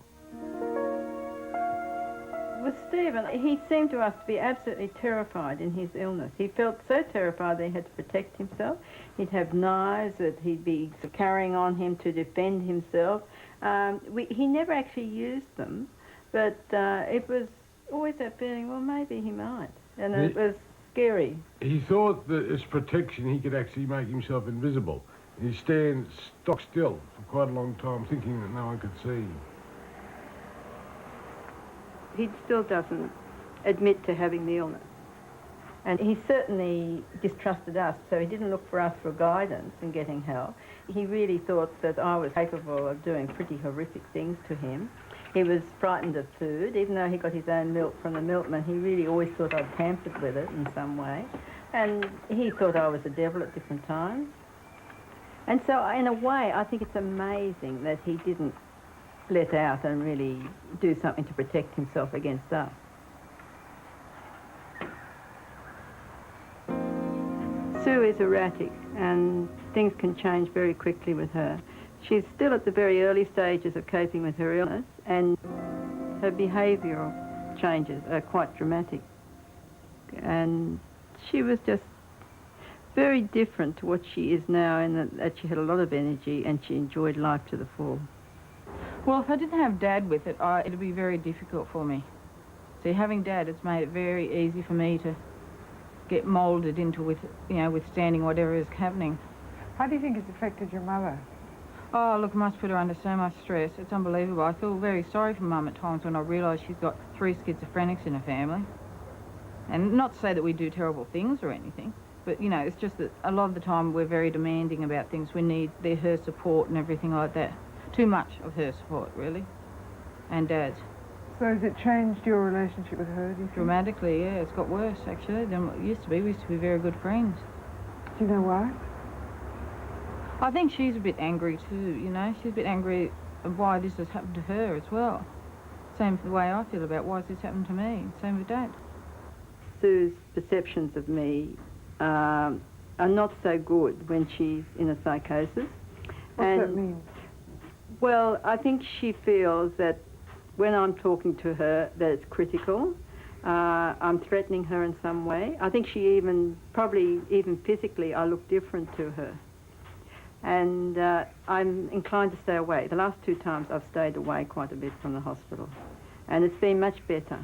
Speaker 11: With Stephen, he seemed to us to be absolutely terrified in his illness. He felt so terrified that he had to protect himself. He'd have knives that he'd be carrying on him to defend himself. He never actually used them, but it was always that feeling, well, maybe he might. And it was scary.
Speaker 10: He thought that as protection he could actually make himself invisible. He'd stand stock still for quite a long time, thinking that no one could see him.
Speaker 11: He still doesn't admit to having the illness. And he certainly distrusted us, so he didn't look for us for guidance in getting help. He really thought that I was capable of doing pretty horrific things to him. He was frightened of food. Even though he got his own milk from the milkman, he really always thought I'd tampered with it in some way. And he thought I was a devil at different times. And so, in a way, I think it's amazing that he didn't let out and really do something to protect himself against us. Sue is erratic, and things can change very quickly with her. She's still at the very early stages of coping with her illness, and her behavioural changes are quite dramatic. And she was just very different to what she is now, in that she had a lot of energy and she enjoyed life to the full.
Speaker 12: Well, if I didn't have Dad with it, it'd be very difficult for me. See, having Dad, it's made it very easy for me to get moulded into withstanding whatever is happening.
Speaker 5: How do you think it's affected your mother?
Speaker 12: Oh, look, I must put her under so much stress. It's unbelievable. I feel very sorry for Mum at times when I realise she's got 3 schizophrenics in her family. And not to say that we do terrible things or anything, but, it's just that a lot of the time we're very demanding about things. We need her support and everything like that. Too much of her support, really, and Dad's.
Speaker 5: So has it changed your relationship with her, do you think?
Speaker 12: Dramatically, yeah. It's got worse, actually, than what it used to be. We used to be very good friends.
Speaker 5: Do you know why?
Speaker 12: I think she's a bit angry too, She's a bit angry at why this has happened to her as well. Same the way I feel about why this happened to me. Same with Dad.
Speaker 11: Sue's perceptions of me are not so good when she's in a psychosis.
Speaker 5: What's that mean?
Speaker 11: Well, I think she feels that when I'm talking to her, that it's critical. I'm threatening her in some way. I think probably even physically, I look different to her. And I'm inclined to stay away. The last 2 times I've stayed away quite a bit from the hospital. And it's been much better.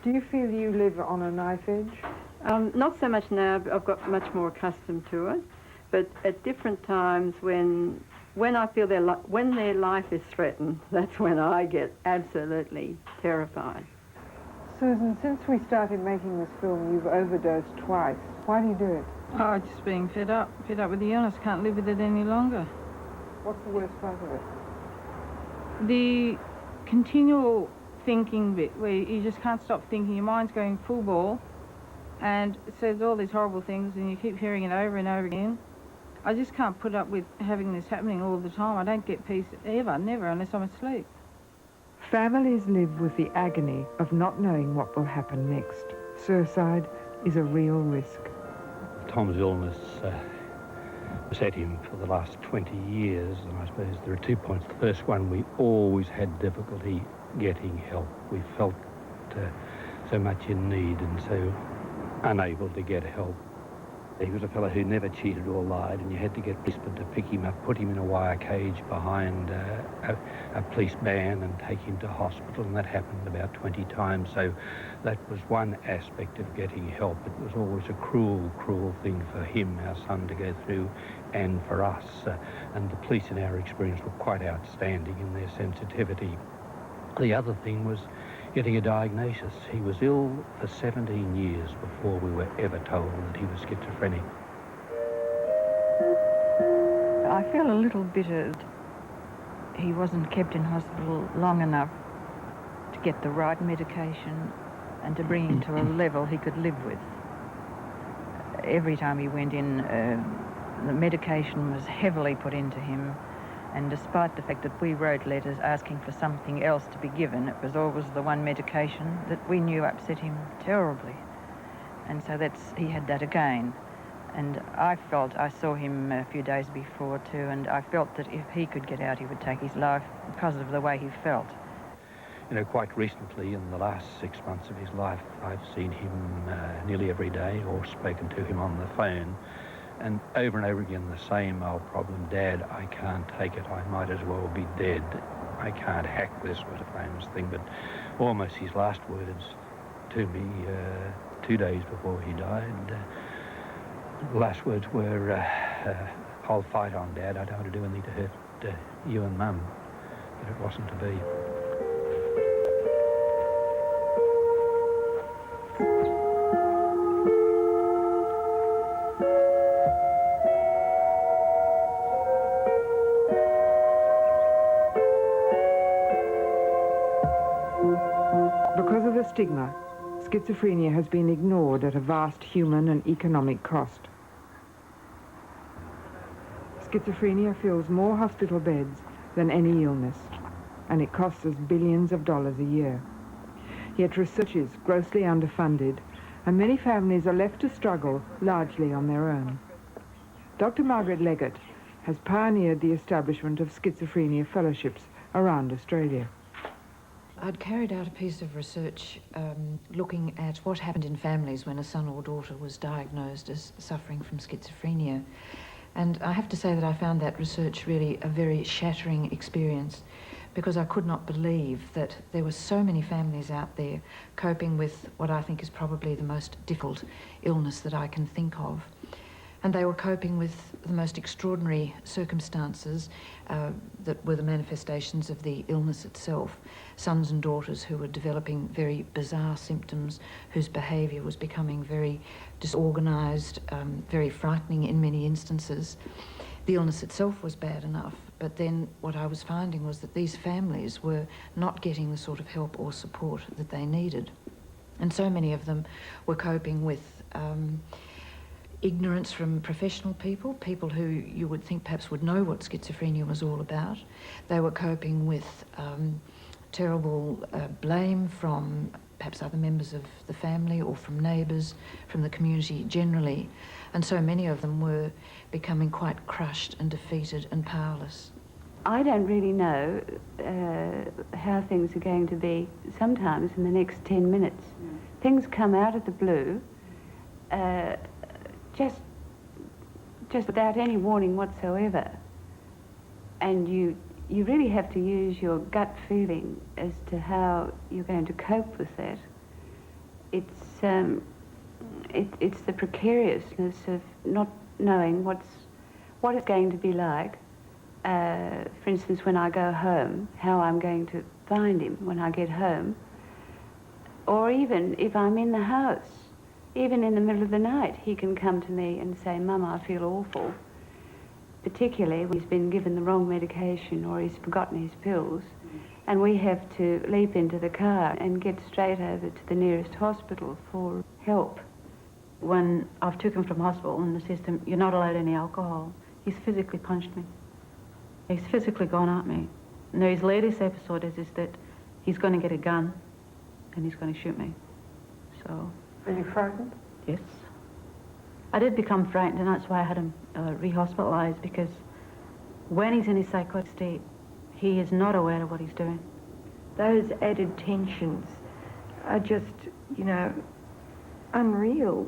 Speaker 5: Do you feel you live on a knife edge?
Speaker 11: Not so much now. I've got much more accustomed to it. But at different times when I feel when their life is threatened, that's when I get absolutely terrified.
Speaker 5: Susan, since we started making this film, you've overdosed twice. Why do you do it?
Speaker 12: Oh, just being fed up with the illness. Can't live with it any longer.
Speaker 5: What's the worst part of it?
Speaker 12: The continual thinking bit, where you just can't stop thinking. Your mind's going full ball, and it says all these horrible things, and you keep hearing it over and over again. I just can't put up with having this happening all the time. I don't get peace ever, never, unless I'm asleep.
Speaker 5: Families live with the agony of not knowing what will happen next. Suicide is a real risk.
Speaker 1: Tom's illness beset him for the last 20 years, and I suppose there are 2 points. The first one, we always had difficulty getting help. We felt so much in need and so unable to get help. He was a fellow who never cheated or lied, and you had to get policemen to pick him up, put him in a wire cage behind a police van and take him to hospital, and that happened about 20 times. So that was one aspect of getting help. It was always a cruel, cruel thing for him, our son, to go through, and for us. And the police, in our experience, were quite outstanding in their sensitivity. The other thing was getting a diagnosis. He was ill for 17 years before we were ever told that he was schizophrenic.
Speaker 3: I feel a little bittered. He wasn't kept in hospital long enough to get the right medication and to bring him to a level he could live with. Every time he went in, the medication was heavily put into him. And despite the fact that we wrote letters asking for something else to be given, it was always the one medication that we knew upset him terribly. And so he had that again. And I saw him a few days before too, and I felt that if he could get out, he would take his life because of the way he felt.
Speaker 1: Quite recently, in the last 6 months of his life, I've seen him nearly every day or spoken to him on the phone. And over again, the same old problem. Dad, I can't take it. I might as well be dead. I can't hack this, was a famous thing, but almost his last words to me 2 days before he died. The last words were, I'll fight on, Dad. I don't want to do anything to hurt you and Mum. But it wasn't to be.
Speaker 5: Because of the stigma, schizophrenia has been ignored at a vast human and economic cost. Schizophrenia fills more hospital beds than any illness, and it costs us billions of dollars a year. Yet research is grossly underfunded, and many families are left to struggle largely on their own. Dr. Margaret Leggett has pioneered the establishment of schizophrenia fellowships around Australia.
Speaker 7: I'd carried out a piece of research looking at what happened in families when a son or daughter was diagnosed as suffering from schizophrenia. And I have to say that I found that research really a very shattering experience, because I could not believe that there were so many families out there coping with what I think is probably the most difficult illness that I can think of. And they were coping with the most extraordinary circumstances that were the manifestations of the illness itself. Sons and daughters who were developing very bizarre symptoms, whose behaviour was becoming very disorganised, very frightening in many instances. The illness itself was bad enough, but then what I was finding was that these families were not getting the sort of help or support that they needed. And so many of them were coping with ignorance from professional people who you would think perhaps would know what schizophrenia was all about. They were coping with terrible blame from perhaps other members of the family or from neighbours, from the community generally. And so many of them were becoming quite crushed and defeated and powerless.
Speaker 8: I don't really know how things are going to be sometimes in the next 10 minutes. Things come out of the blue, just without any warning whatsoever. And you really have to use your gut feeling as to how you're going to cope with that. It's the precariousness of not knowing what it's going to be like. For instance, when I go home, how I'm going to find him when I get home. Or even if I'm in the house, even in the middle of the night, he can come to me and say, "Mum, I feel awful." Particularly when he's been given the wrong medication or he's forgotten his pills, and we have to leap into the car and get straight over to the nearest hospital for help.
Speaker 6: When I've took him from hospital in the system, you're not allowed any alcohol. He's physically punched me. He's physically gone at me. Now his latest episode is that he's going to get a gun and he's going to shoot me. So.
Speaker 5: Are you frightened?
Speaker 6: Yes. I did become frightened, and that's why I had him re-hospitalised, because when he's in his psychotic state, he is not aware of what he's doing.
Speaker 13: Those added tensions are just, unreal,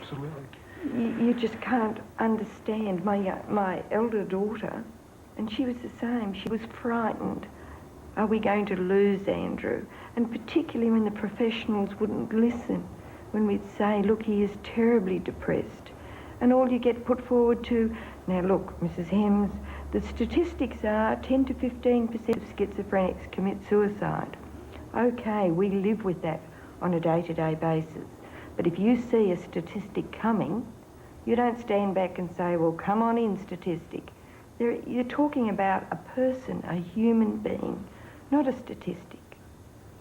Speaker 21: Absolutely.
Speaker 13: You just can't understand. My elder daughter, and she was the same, she was frightened. Are we going to lose Andrew? And particularly when the professionals wouldn't listen, when we'd say, look, he is terribly depressed. And all you get put forward to, now look, Mrs. Hems, the statistics are 10 to 15% of schizophrenics commit suicide. Okay, we live with that on a day-to-day basis. But if you see a statistic coming, you don't stand back and say, well, come on in, statistic. You're talking about a person, a human being, not a statistic.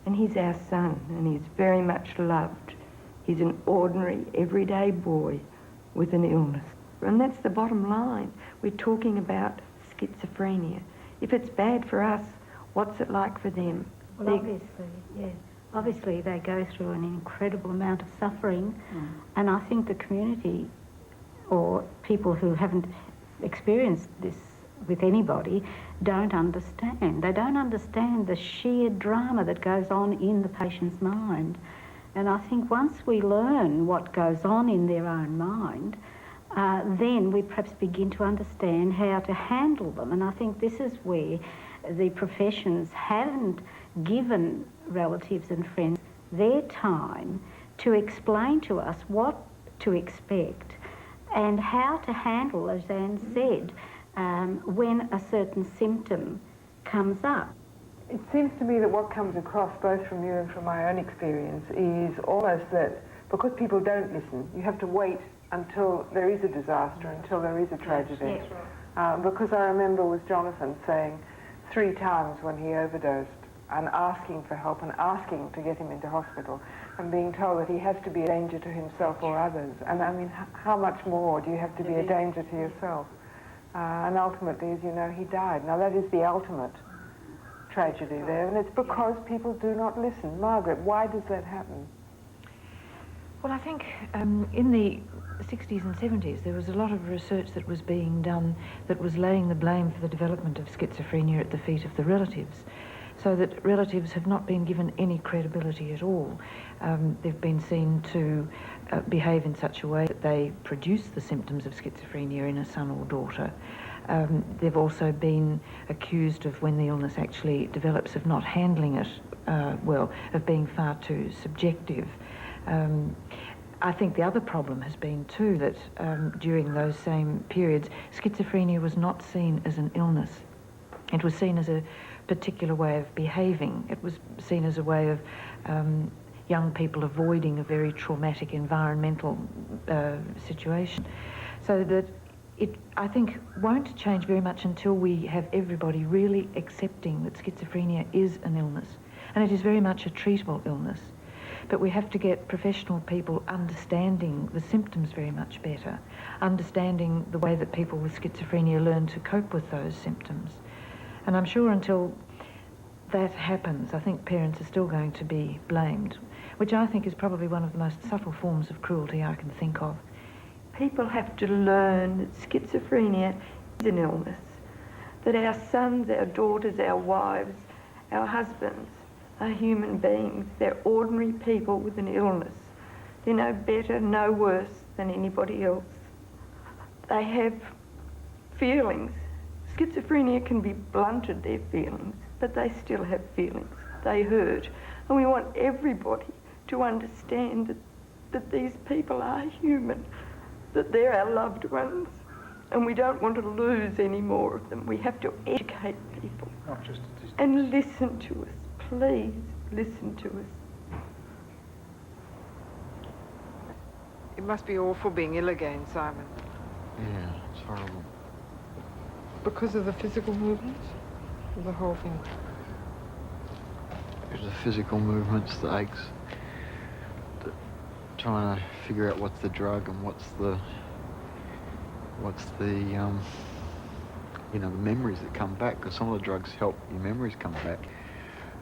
Speaker 13: And he's our son, and he's very much loved. He's an ordinary, everyday boy with an illness. And that's the bottom line. We're talking about schizophrenia. If it's bad for us, what's it like for them?
Speaker 8: Well, obviously, yes. Obviously, they go through an incredible amount of suffering, and I think the community, or people who haven't experienced this with anybody, don't understand. They don't understand the sheer drama that goes on in the patient's mind. And I think once we learn what goes on in their own mind, then we perhaps begin to understand how to handle them. And I think this is where the professions haven't given relatives and friends their time to explain to us what to expect and how to handle, as Anne said, when a certain symptom comes up.
Speaker 5: It seems to me that what comes across both from you and from my own experience is almost that because people don't listen, you have to wait until there is a disaster, until there is a tragedy.
Speaker 8: Yes.
Speaker 5: Because I remember with Jonathan saying 3 times when he overdosed and asking for help and asking to get him into hospital and being told that he has to be a danger to himself or others. And I mean, how much more do you have to be a danger to yourself? And ultimately, as you know, he died. Now that is the ultimate tragedy there, and it's because people do not listen. Margaret, why does that happen?
Speaker 3: Well, I think in the 60s and 70s there was a lot of research that was being done that was laying the blame for the development of schizophrenia at the feet of the relatives, so that relatives have not been given any credibility at all. They've been seen to behave in such a way that they produce the symptoms of schizophrenia in a son or daughter.
Speaker 7: They've also been accused of, when the illness actually develops, of not handling it well, of being far too subjective. I think the other problem has been too that during those same periods, schizophrenia was not seen as an illness. It was seen as a particular way of behaving. It was seen as a way of young people avoiding a very traumatic environmental situation. So that it, I think, won't change very much until we have everybody really accepting that schizophrenia is an illness. And it is very much a treatable illness. But we have to get professional people understanding the symptoms very much better, understanding the way that people with schizophrenia learn to cope with those symptoms. And I'm sure until that happens, I think parents are still going to be blamed, which I think is probably one of the most subtle forms of cruelty I can think of.
Speaker 13: People have to learn that schizophrenia is an illness, that our sons, our daughters, our wives, our husbands are human beings. They're ordinary people with an illness. They're no better, no worse than anybody else. They have feelings. Schizophrenia can be blunted, their feelings, but they still have feelings. They hurt. And we want everybody to understand that these people are human, that they're our loved ones, and we don't want to lose any more of them. We have to educate people.
Speaker 14: Not just
Speaker 13: and listen to us. Please listen to us.
Speaker 5: It must be awful being ill again, Simon.
Speaker 16: Yeah, it's horrible.
Speaker 5: Because of the physical movements? Or the whole thing?
Speaker 16: There's the physical movements, the aches, trying to figure out what's the drug and what's the you know, the memories that come back, because some of the drugs help your memories come back.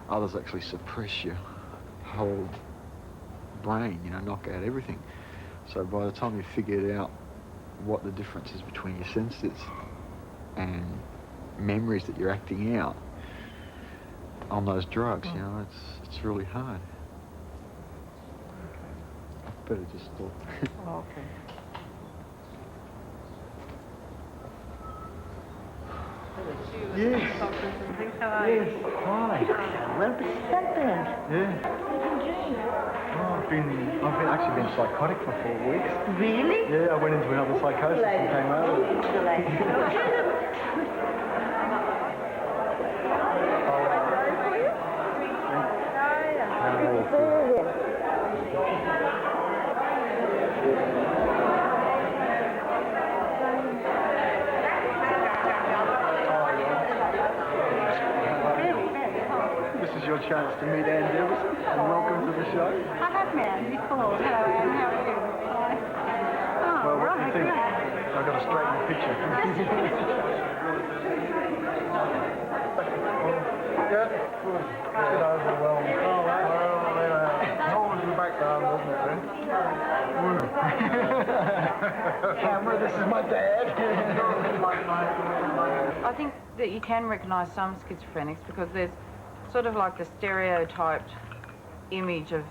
Speaker 16: Others actually suppress your whole brain, you know, knock out everything. So by the time you figured out what the difference is between your senses and memories that you're acting out on those drugs, you know, it's really hard. I better just stop.
Speaker 5: Oh, okay.
Speaker 16: Yes.
Speaker 17: How are you?
Speaker 16: Yes. Hi.
Speaker 17: Well, presented.
Speaker 16: Yeah. Oh, I've actually been psychotic for 4 weeks.
Speaker 17: Really?
Speaker 16: Yeah, I went into another psychosis and came out of it. This is your chance to meet Anne Devison, and welcome to the show.
Speaker 17: I have met you before. Hello, Anne. How are you? Oh,
Speaker 16: Well, what do
Speaker 17: right,
Speaker 16: you think?
Speaker 17: great.
Speaker 16: I've got to straighten the picture. Yeah, good. It's a bit overwhelmed. No one in the background, wasn't it, then? Camera, this is my dad.
Speaker 12: I think that you can recognise some schizophrenics because there's sort of like the stereotyped image of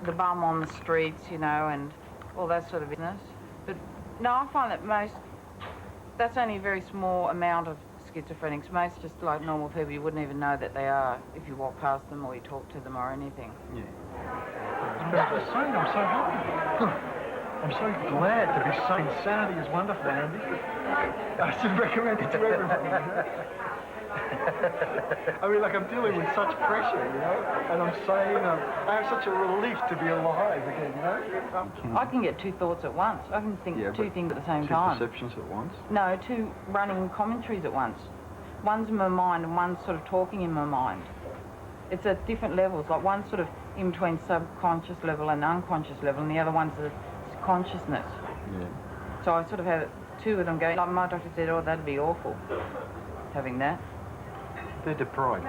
Speaker 12: the bum on the streets, you know, and all that sort of business. But no, I find that that's only a very small amount of schizophrenics. Most just like normal people, you wouldn't even know that they are if you walk past them or you talk to them or anything.
Speaker 16: Yeah. I'm so happy. I'm so glad to be so insanity is wonderful, Andy. I should recommend it to everybody. I mean, like, I'm dealing with such pressure, you know, and I'm saying, I have such a relief to be alive again, you know.
Speaker 12: I can get two thoughts at once. I can think two things at the same time.
Speaker 16: Two perceptions at once?
Speaker 12: No, two running commentaries at once. One's in my mind and one's sort of talking in my mind. It's at different levels, like one's sort of in between subconscious level and unconscious level, and the other one's the consciousness.
Speaker 16: Yeah.
Speaker 12: So I sort of have two of them going, like my doctor said, oh, that'd be awful, having that.
Speaker 16: They're deprived.